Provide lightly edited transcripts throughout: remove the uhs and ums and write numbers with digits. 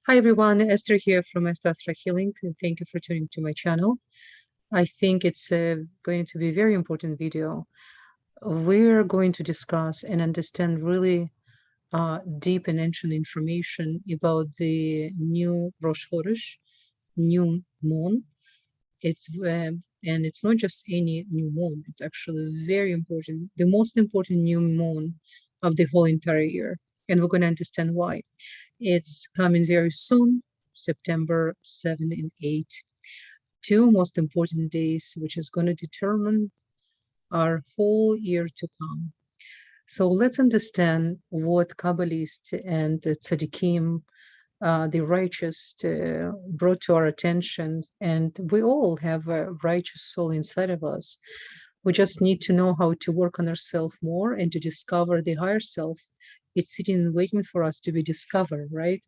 Hi everyone, Esther here from Esther Healing. Thank you for tuning to my channel. I think it's going to be a very important video. We're going to discuss and understand really deep and ancient information about the new Rosh Chodesh, new moon. And it's not just any new moon. It's actually very important, the most important new moon of the whole entire year. And we're going to understand why. It's coming very soon, September 7 and 8, two most important days, which is going to determine our whole year to come. So let's understand what Kabbalists and the Tzaddikim, the righteous, brought to our attention. And we all have a righteous soul inside of us. We just need to know how to work on ourselves more and to discover the higher self. It's sitting and waiting for us to be discovered, right?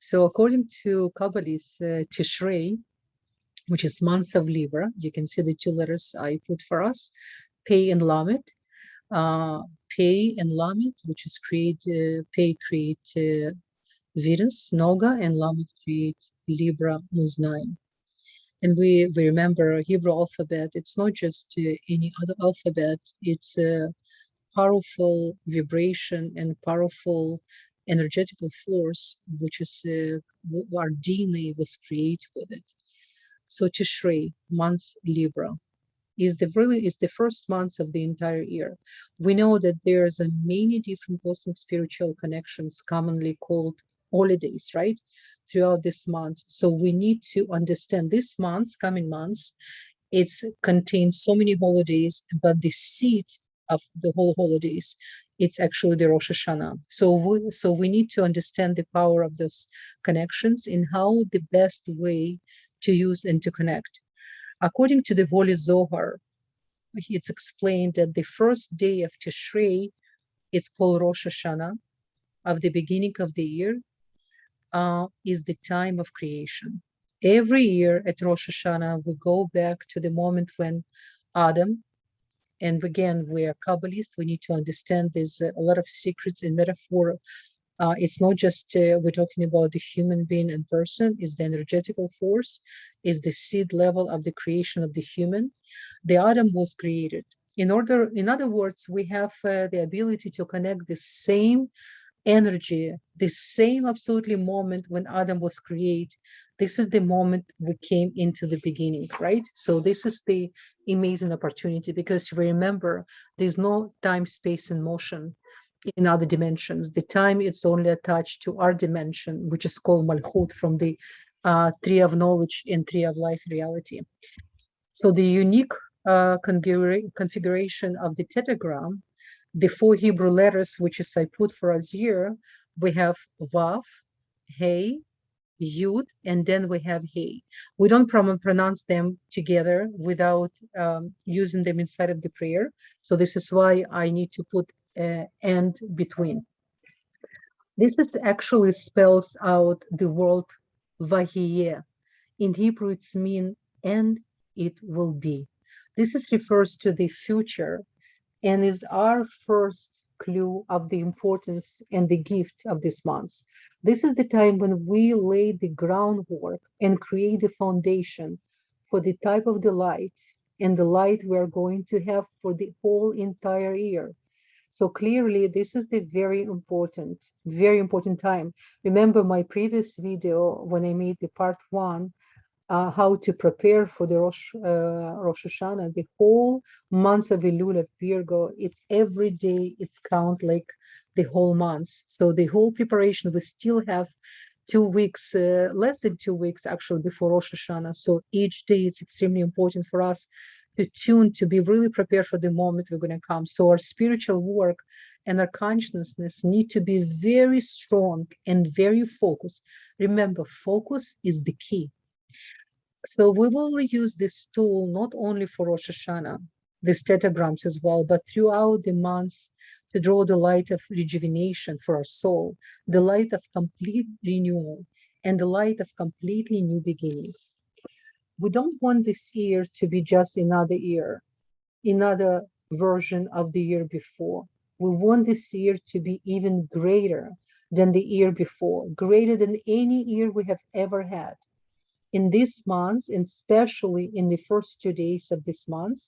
So according to Kabbalists, Tishrei, which is months of Libra, you can see the two letters I put for us, Pei and Lamed. Pei and Lamed, which is Pei create Venus, Noga, and Lamed create Libra, Muznaim. And we remember Hebrew alphabet, it's not just any other alphabet, it's a powerful vibration and powerful energetical force, which is our DNA was created with it. So Tishrei, month Libra, is the first month of the entire year. We know that there's a many different cosmic spiritual connections, commonly called holidays, right? Throughout this month. So we need to understand this month, coming months, it's contains so many holidays, but the seed of the whole holidays, it's actually the Rosh Hashanah. So we need to understand the power of those connections and how the best way to use and to connect. According to the Holy Zohar, it's explained that the first day of Tishrei, it's called Rosh Hashanah, of the beginning of the year, is the time of creation. Every year at Rosh Hashanah, we go back to the moment when Adam, and again, we are Kabbalists, we need to understand there's a lot of secrets and metaphor. It's not just we're talking about the human being and person, is the energetical force, is the seed level of the creation of the human. The Adam was created. In other words, we have the ability to connect the same energy, the same absolutely moment when Adam was created. This is the moment we came into the beginning, right? So this is the amazing opportunity because remember, there's no time, space, and motion in other dimensions. The time it's only attached to our dimension, which is called Malchut from the tree of knowledge and tree of life reality. So the unique configuration of the tetragram, the four Hebrew letters, which is I put for us here, we have Vav, Hey, Yud, and then we have Hey. We don't pronounce them together without using them inside of the prayer. So this is why I need to put and between. This is actually spells out the word Vahiyeh. In Hebrew, it's mean and it will be. This is refers to the future and is our first clue of the importance and the gift of this month. This is the time when we lay the groundwork and create the foundation for the type of the light and the light we are going to have for the whole entire year. So clearly, this is the very important time. Remember my previous video when I made the part one, how to prepare for the Rosh Hashanah, the whole month of Elul of Virgo, it's every day, it's count like the whole month. So the whole preparation, we still have 2 weeks, less than 2 weeks actually before Rosh Hashanah. So each day it's extremely important for us to tune, to be really prepared for the moment we're going to come. So our spiritual work and our consciousness need to be very strong and very focused. Remember, focus is the key. So we will use this tool not only for Rosh Hashanah, these tetragrams as well, but throughout the months to draw the light of rejuvenation for our soul, the light of complete renewal, and the light of completely new beginnings. We don't want this year to be just another year, another version of the year before. We want this year to be even greater than the year before, greater than any year we have ever had. In this month, and especially in the first 2 days of this month,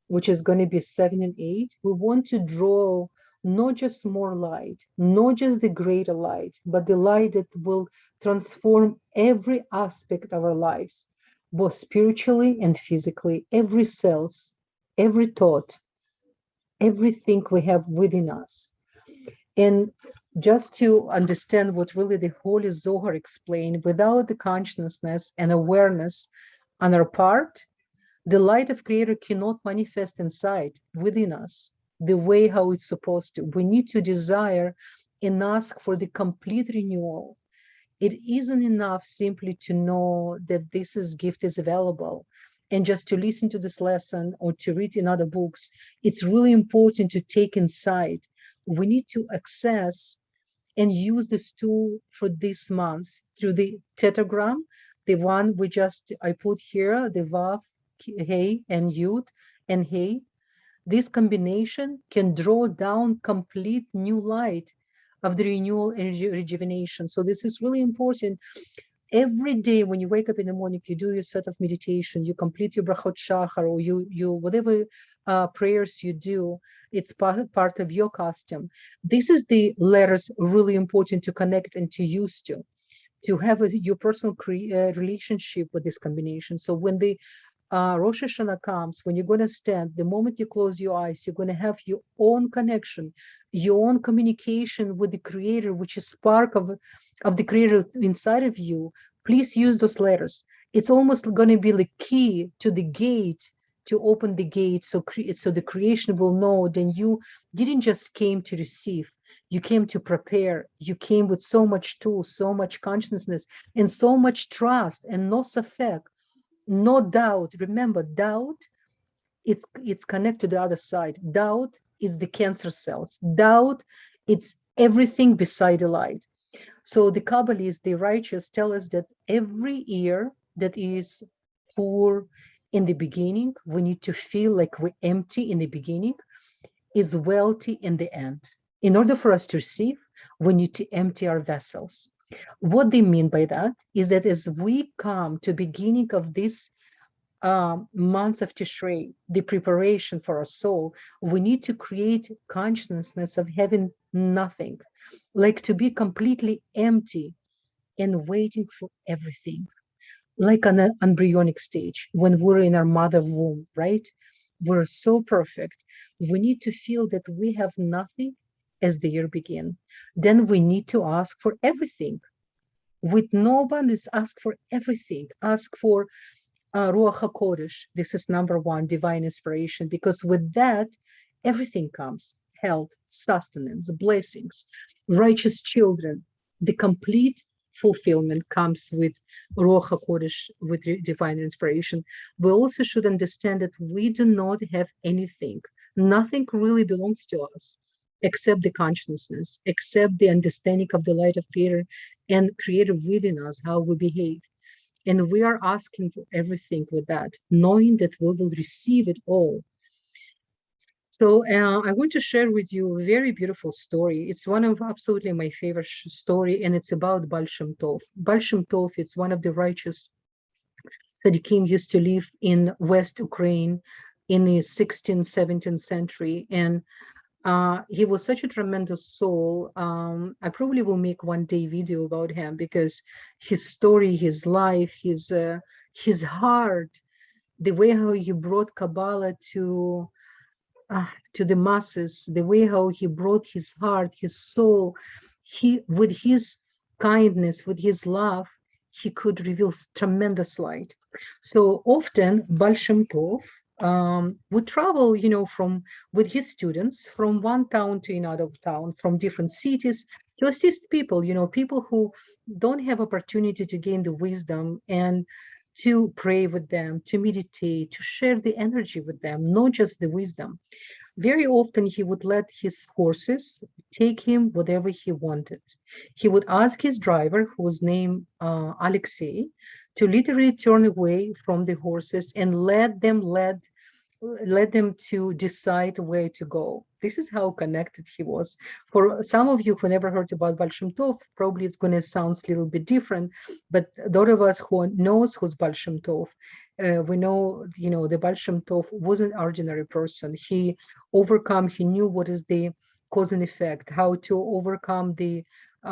which is going to be 7 and 8, we want to draw not just more light, not just the greater light, but the light that will transform every aspect of our lives, both spiritually and physically, every cells, every thought, everything we have within us. And just to understand what really the Holy Zohar explained, without the consciousness and awareness on our part, the light of Creator cannot manifest inside, within us, the way how it's supposed to. We need to desire and ask for the complete renewal. It isn't enough simply to know that this is gift is available and just to listen to this lesson or to read in other books. It's really important to take inside. We need to access and use this tool for this month through the tetragram, the one I put here, the Vav, Hey, and Yud, and Hey. This combination can draw down complete new light of the renewal and rejuvenation. So this is really important. Every day when you wake up in the morning, you do your set of meditation, you complete your brachot shachar, or you whatever prayers you do, it's part of your custom. This is the letters really important to connect and to use to have your personal relationship with this combination. So when the Rosh Hashanah comes, when you're going to stand, the moment you close your eyes, you're going to have your own connection, your own communication with the Creator, which is spark of the Creator inside of you. Please use those letters. It's almost going to be the key to the gate, to open the gate, so the creation will know that you didn't just came to receive. You came to prepare. You came with so much tools, so much consciousness, and so much trust, and no safek, no doubt. Remember, doubt, it's connected to the other side. Doubt is the cancer cells. Doubt, it's everything beside the light. So the Kabbalists, the righteous, tell us that every year that is poor in the beginning, we need to feel like we're empty in the beginning, is wealthy in the end. In order for us to receive, we need to empty our vessels. What they mean by that is that as we come to beginning of this month of Tishrei, the preparation for our soul, we need to create consciousness of having nothing, like to be completely empty and waiting for everything, like on an embryonic stage when we're in our mother womb, right? We're so perfect. We need to feel that we have nothing as the year begin. Then we need to ask for everything. With no boundaries, ask for everything. Ask for Ruach HaKodesh. This is number one, divine inspiration, because with that, everything comes: health, sustenance, blessings, righteous children. The complete fulfillment comes with Ruach HaKodesh, with divine inspiration. We also should understand that we do not have anything. Nothing really belongs to us except the consciousness, except the understanding of the light of Creator and Creator within us, how we behave. And we are asking for everything with that, knowing that we will receive it all. So I want to share with you a very beautiful story. It's one of absolutely my favorite story, and it's about Baal Shem Tov. Baal Shem Tov, it's one of the righteous tzaddikim, used to live in West Ukraine in the 16th, 17th century. And he was such a tremendous soul. I probably will make one day video about him, because his story, his life, his heart, the way how he brought Kabbalah to the masses, the way how he brought his heart, his soul, he, with his kindness, with his love, he could reveal tremendous light. So often Baal Shem Tov would travel, from with his students from one town to another town, from different cities, to assist people, people who don't have opportunity to gain the wisdom, and to pray with them, to meditate, to share the energy with them, not just the wisdom. Very often he would let his horses take him whatever he wanted. He would ask his driver, who was named Alexei, to literally turn away from the horses and let them lead led them to decide where to go. This is how connected he was. For some of you who never heard about Baal Shem Tov, probably it's going to sound a little bit different, but those of us who knows who's Baal Shem Tov, we know, the Baal Shem Tov was an ordinary person. He knew what is the cause and effect, how to overcome the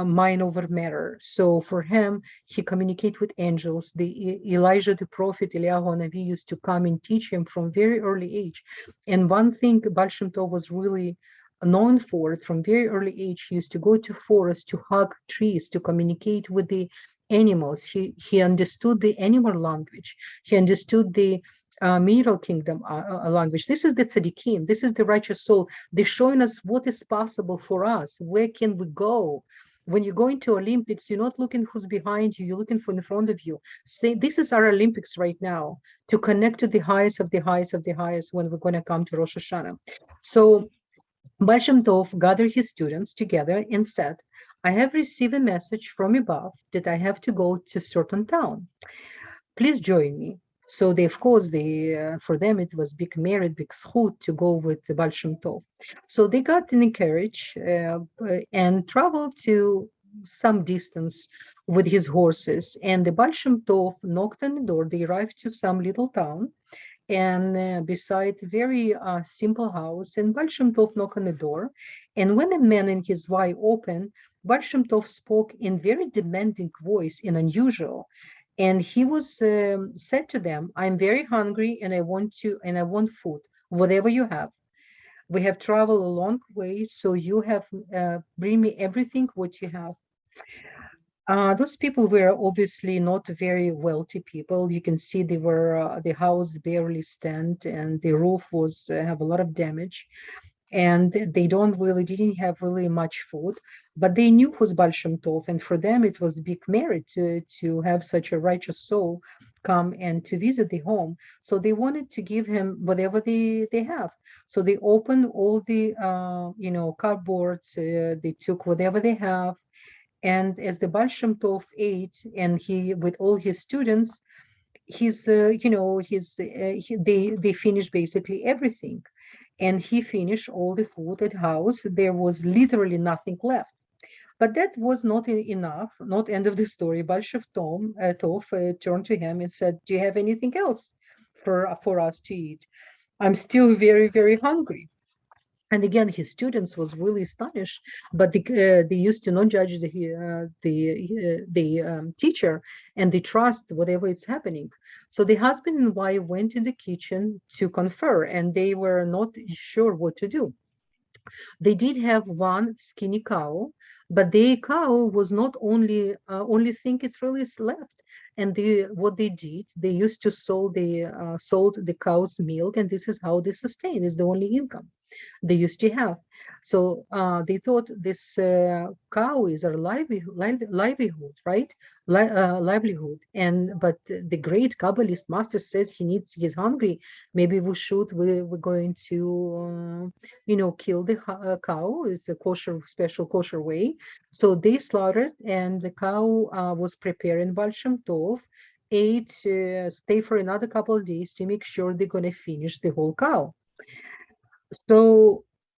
mind over matter. So for him, he communicated with angels. Elijah, the prophet, Eliyahu Navi used to come and teach him from very early age. And one thing Baal Shem Tov was really known for from very early age, he used to go to forests to hug trees, to communicate with the animals. He understood the animal language. He understood the mineral kingdom language. This is the tzaddikim. This is the righteous soul. They're showing us what is possible for us. Where can we go? When you go into Olympics, you're not looking who's behind you, you're looking for in front of you. Say, this is our Olympics right now, to connect to the highest of the highest of the highest when we're going to come to Rosh Hashanah. So Baal Shem Tov gathered his students together and said, I have received a message from above that I have to go to a certain town. Please join me. So they, of course, for them it was big merit, big schut to go with the Baal Shem Tov. So they got in a carriage and traveled to some distance with his horses. And the Baal Shem Tov knocked on the door. They arrived to some little town, and beside a very simple house. And Baal Shem Tov knocked on the door. And when a man and his wife opened, Baal Shem Tov spoke in very demanding voice and unusual. And he was said to them, I'm very hungry and I want food, whatever you have. We have traveled a long way, so you have bring me everything what you have. Those people were obviously not very wealthy people. You can see the house barely stand and the roof was have a lot of damage, and they didn't have really much food, but they knew who's Baal Shem Tov, and for them it was big merit to have such a righteous soul come and to visit the home. So they wanted to give him whatever they have. So they opened all the cardboards. They took whatever they have, and as the Baal Shem Tov ate, and he with all his students, they finished basically everything, and he finished all the food at house. There was literally nothing left. But that was not enough, not end of the story. Baal Shem Tov turned to him and said, do you have anything else for us to eat? I'm still very, very hungry. And again, his students was really astonished, but they used to not judge the teacher, and they trust whatever is happening. So the husband and wife went in the kitchen to confer, and they were not sure what to do. They did have one skinny cow, but the cow was not only thing it's really left. And what they did, they used to sold the cow's milk, and this is how they sustain. Is the only income they used to have. So they thought this cow is our livelihood, right? Livelihood. And but the great Kabbalist master says he's hungry. Maybe we're going to kill the cow. It's a special kosher way. So they slaughtered, and the cow was prepared in Baal Shem Tov. Ate, stay for another couple of days to make sure they're going to finish the whole cow.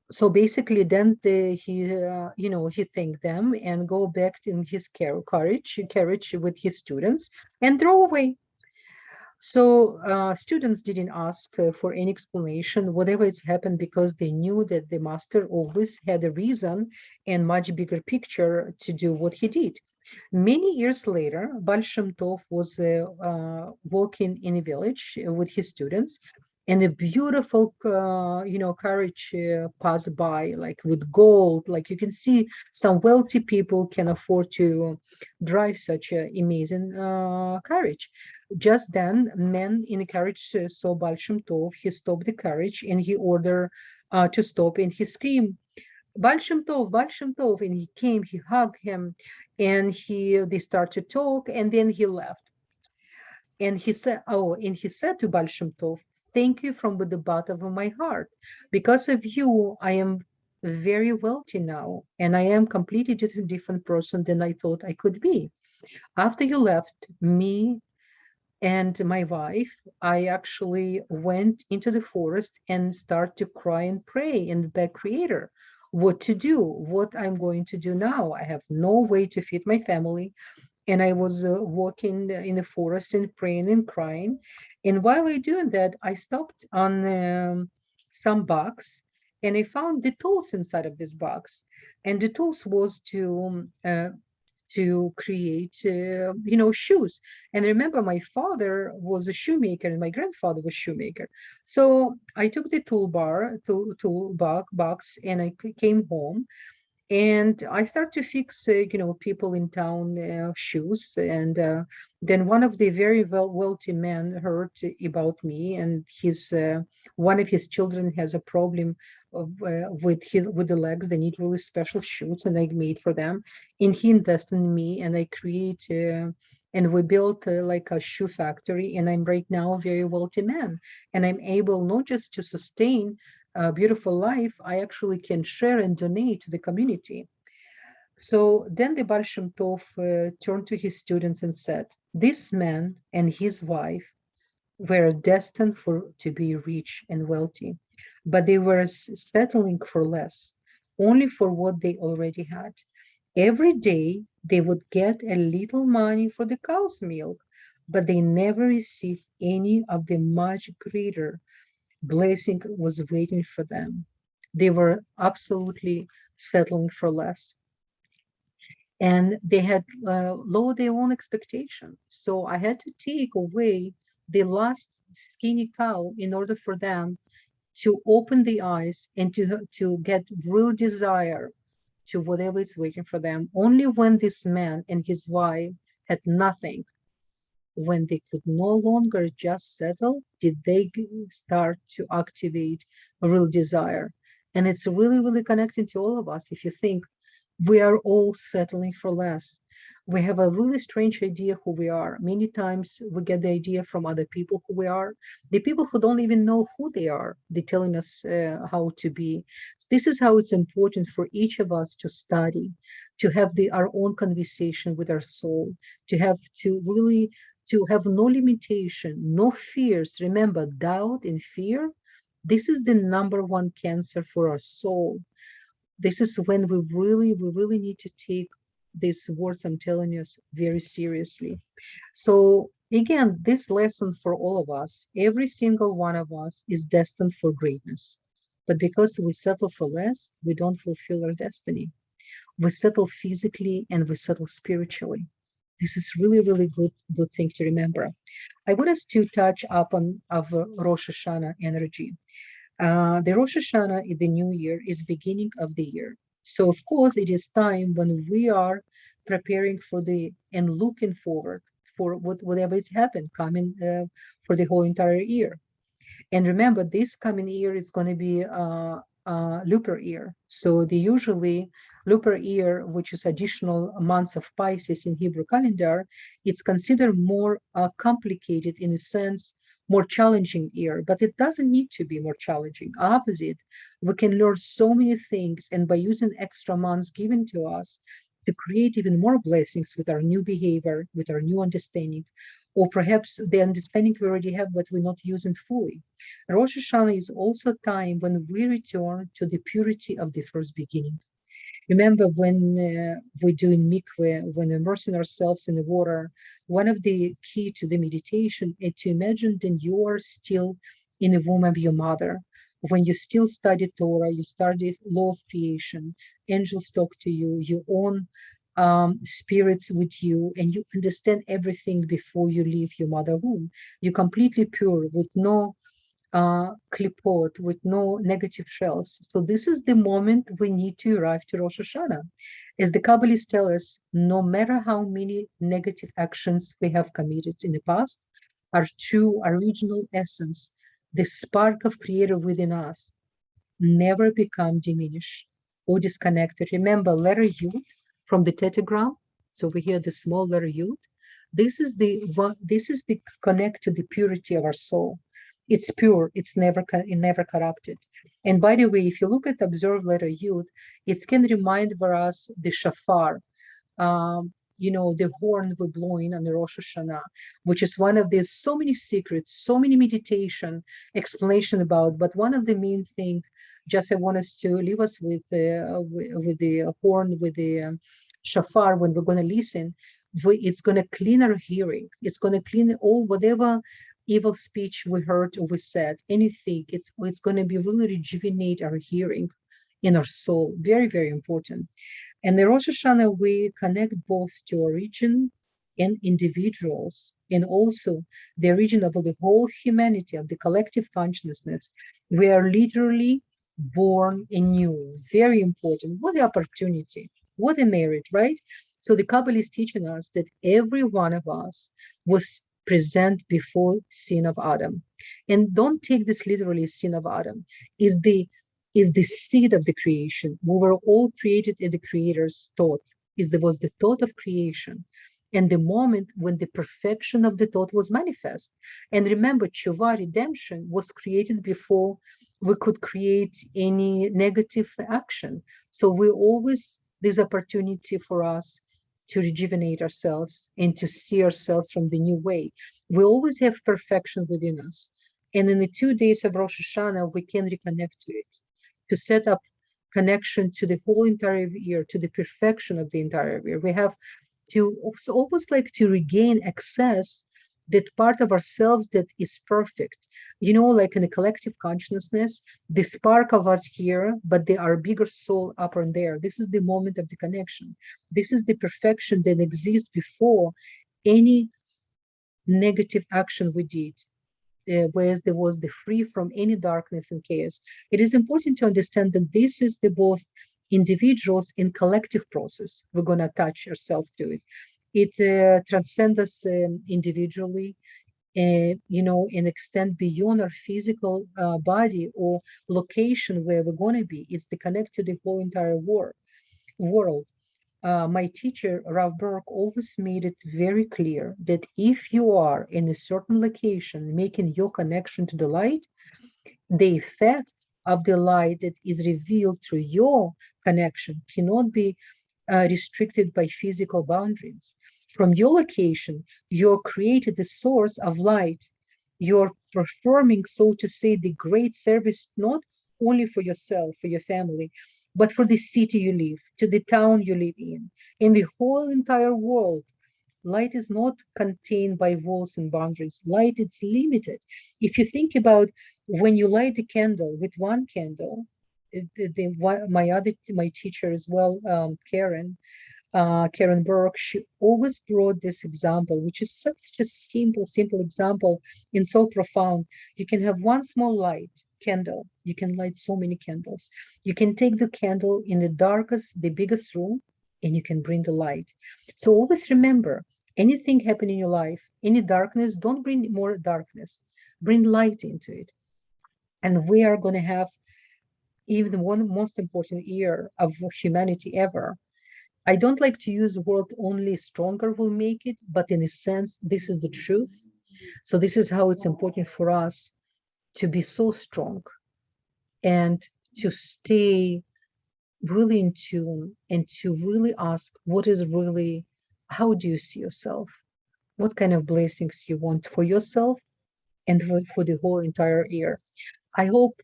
So basically then he thanked them and go back in his carriage with his students and drove away. So students didn't ask for any explanation, whatever it's happened, because they knew that the master always had a reason and much bigger picture to do what he did. Many years later, Baal Shem Tov was walking in a village with his students, and a beautiful, carriage passed by, like with gold. Like you can see, some wealthy people can afford to drive such an amazing carriage. Just then, man in the carriage saw Baal Shem Tov. He stopped the carriage and he ordered to stop, and he screamed, Baal Shem Tov, Baal Shem Tov, and he came, he hugged him, and they started to talk, and then he left. And he said to Baal Shem Tov, thank you from the bottom of my heart. Because of you, I am very wealthy now, and I am completely different person than I thought I could be. After you left, me And my wife, I actually went into the forest and start to cry and pray and beg Creator what to do, what I'm going to do now. I have no way to feed my family, and I was walking in the forest and praying and crying. And while I doing that, I stopped on some box, and I found the tools inside of this box. And the tools was to create, shoes. And I remember my father was a shoemaker and my grandfather was shoemaker. So I took the box, and I came home, and I start to fix, people in town shoes. And then one of the very wealthy men heard about me, and his one of his children has a problem with the legs. They need really special shoes, and I made for them. And he invested in me, and I create. And we built like a shoe factory, and I'm right now a very wealthy man, and I'm able not just to sustain a beautiful life, I actually can share and donate to the community. So then the Baal Shem Tov turned to his students and said, this man and his wife were destined for to be rich and wealthy, but they were settling for less, only for what they already had. Every day they would get a little money for the cow's milk, but they never received any of the much greater blessing was waiting for them. They were absolutely settling for less. And they had lowered their own expectation. So I had to take away the last skinny cow in order for them to open the eyes and to get real desire to whatever is waiting for them. Only when this man and his wife had nothing, when they could no longer just settle, did they start to activate a real desire. And it's really, really connected to all of us. If you think we are all settling for less. We have a really strange idea who we are. Many times we get the idea from other people who we are. The people who don't even know who they are, they're telling us how to be. This is how it's important for each of us to study, to have our own conversation with our soul, to have no limitation, no fears. Remember, doubt and fear, this is the number one cancer for our soul. This is when we really need to take these words I'm telling you very seriously. So again, this lesson for all of us, every single one of us is destined for greatness. But because we settle for less, we don't fulfill our destiny. We settle physically and we settle spiritually. This is really, really good thing to remember. I want us to touch up on of Rosh Hashanah energy. The Rosh Hashanah is the new year, is beginning of the year. So of course it is time when we are preparing for the and looking forward for whatever is happened coming for the whole entire year. And remember, this coming year is going to be a leap year. So the usually leap year, which is additional months of Pisces in Hebrew calendar, it's considered more complicated in a sense, more challenging year. But it doesn't need to be more challenging. Opposite, we can learn so many things, and by using extra months given to us to create even more blessings with our new behavior, with our new understanding, or perhaps the understanding we already have, but we're not using fully. Rosh Hashanah is also a time when we return to the purity of the first beginning. Remember when we're doing mikveh, when we're immersing ourselves in the water, one of the key to the meditation is to imagine that you are still in the womb of your mother. When you still study Torah, you study law of creation, angels talk to you, your own spirits with you, and you understand everything before you leave your mother womb. You're completely pure with no klipot, with no negative shells. So this is the moment we need to arrive to Rosh Hashanah. As the Kabbalists tell us, no matter how many negative actions we have committed in the past, our true original essence, the spark of creator within us, never become diminished or disconnected. Remember, letter Yud from the tetragram. So we hear the small letter Yud. This is the one. This is the connect to the purity of our soul. It's pure. It's never corrupted. And by the way, if you look at observed letter Yud, it can remind for us the shafar. the horn we're blowing on the Rosh Hashanah, which is one of these so many secrets, so many meditation explanation about. But one of the main thing, just I want us to leave us with the horn, with the shafar when we're going to listen. It's going to clean our hearing. It's going to clean all whatever evil speech we heard or we said, anything. It's going to be really rejuvenate our hearing in our soul. Very, very important. And the Rosh Hashanah, we connect both to origin and individuals, and also the origin of the whole humanity, of the collective consciousness. We are literally born anew. Very important. What an opportunity. What a merit, right? So the Kabbalah is teaching us that every one of us was present before sin of Adam. And don't take this literally, sin of Adam is the seed of the creation. We were all created in the creator's thought. Was the thought of creation. And the moment when the perfection of the thought was manifest. And remember, tshuva, redemption, was created before we could create any negative action. So we always, there's opportunity for us to rejuvenate ourselves and to see ourselves from the new way. We always have perfection within us. And in the 2 days of Rosh Hashanah, we can reconnect to it, to set up connection to the whole entire year, to the perfection of the entire year. We have to almost like to regain access that part of ourselves that is perfect. Like in the collective consciousness, the spark of us here, but they are bigger soul up and there. This is the moment of the connection. This is the perfection that exists before any negative action we did. Whereas there was the free from any darkness and chaos. It is important to understand that this is the both individuals and collective process. We're going to attach ourselves to it. It transcends us individually, and extend beyond our physical body or location where we're going to be. It's the connect to the whole entire world. My teacher, Rav Berg, always made it very clear that if you are in a certain location, making your connection to the light, the effect of the light that is revealed through your connection cannot be restricted by physical boundaries. From your location, you're created the source of light. You're performing, so to say, the great service, not only for yourself, for your family, but for the city you live, to the town you live in the whole entire world. Light is not contained by walls and boundaries. Light is limited. If you think about when you light a candle with one candle, my teacher as well, Karen Burke, she always brought this example, which is such a simple example and so profound. You can have one small light candle. You can light so many candles. You can take the candle in the darkest, the biggest room, and you can bring the light. So always remember, anything happen in your life, any darkness, don't bring more darkness. Bring light into it. And we are going to have even one most important year of humanity ever. I don't like to use the word only stronger will make it, but in a sense, this is the truth. So this is how it's important for us to be so strong and to stay really in tune and to really ask what is really, how do you see yourself? What kind of blessings you want for yourself and for the whole entire year. I hope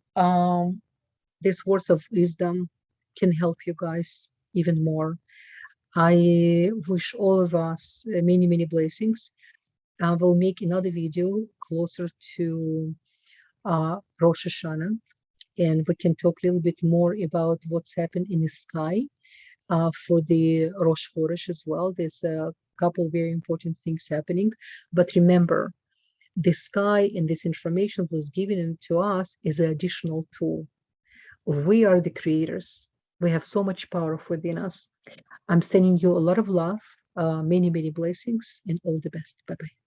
these words of wisdom can help you guys even more. I wish all of us many, many blessings. I will make another video closer to Rosh Hashanah, and we can talk a little bit more about what's happened in the sky for the Rosh Chodesh as well. There's a couple very important things happening. But remember, the sky and this information was given to us as an additional tool. We are the creators. We have so much power within us. I'm sending you a lot of love, many, many blessings, and all the best. Bye-bye.